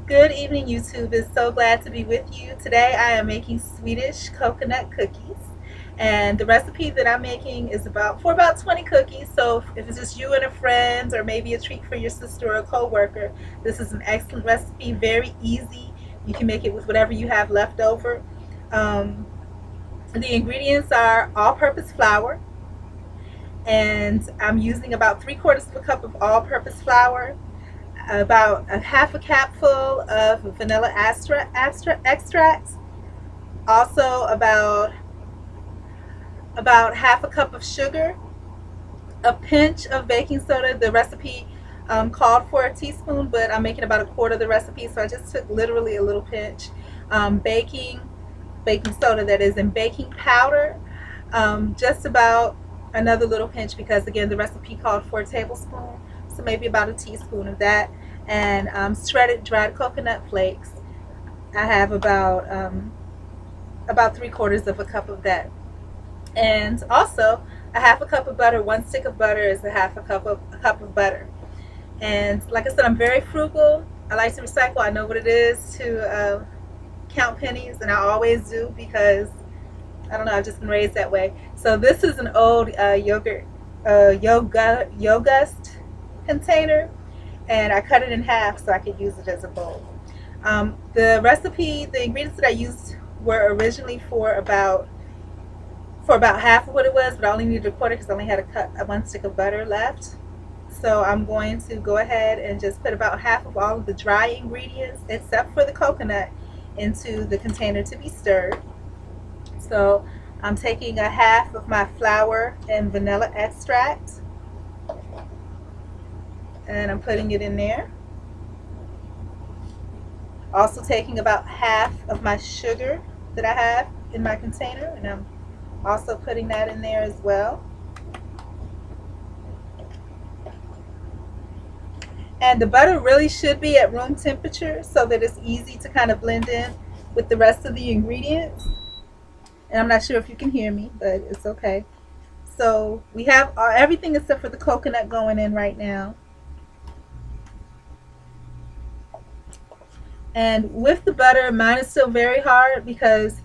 Good evening, YouTube. It's so glad to be with you. Today I am making Swedish coconut cookies. And the recipe that I'm making is about 20 cookies. So if it's just you and a friend or maybe a treat for your sister or a coworker, this is an excellent recipe, very easy. You can make it with whatever you have left over. Um, the ingredients are all-purpose flour, and I'm using about 3/4 of a cup of all-purpose flour, about a half a capful of vanilla extract, also about half a cup of sugar, a pinch of baking soda. The recipe called for a teaspoon, but I'm making about a quarter of the recipe, so I just took literally a little pinch. Baking soda, that is, and baking powder, just about another little pinch, because again the recipe called for a tablespoon, so maybe about a teaspoon of that, and shredded dried coconut flakes. I have about 3/4 of a cup of that, and also a half a cup of butter. One stick of butter is a cup of butter. And like I said, I'm very frugal. I like to recycle. I know what it is to count pennies, and I always do, because I don't know, I've just been raised that way. So this is an old yogurt container, and I cut it in half so I could use it as a bowl. The ingredients that I used were originally for about half of what it was, but I only needed a quarter because I only had one stick of butter left. So I'm going to go ahead and just put about half of all of the dry ingredients, except for the coconut, into the container to be stirred. So I'm taking a half of my flour and vanilla extract, and I'm putting it in there. Also taking about half of my sugar that I have in my container, and I'm also putting that in there as well. And the butter really should be at room temperature so that it's easy to kind of blend in with the rest of the ingredients. And I'm not sure if you can hear me, but it's okay. So we have everything except for the coconut going in right now. And with the butter, mine is still very hard because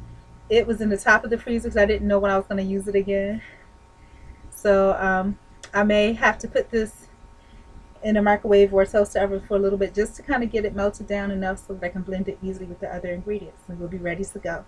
it was in the top of the freezer because I didn't know when I was going to use it again. So I may have to put this in a microwave or a toaster oven for a little bit, just to kind of get it melted down enough so that I can blend it easily with the other ingredients, and we'll be ready to go.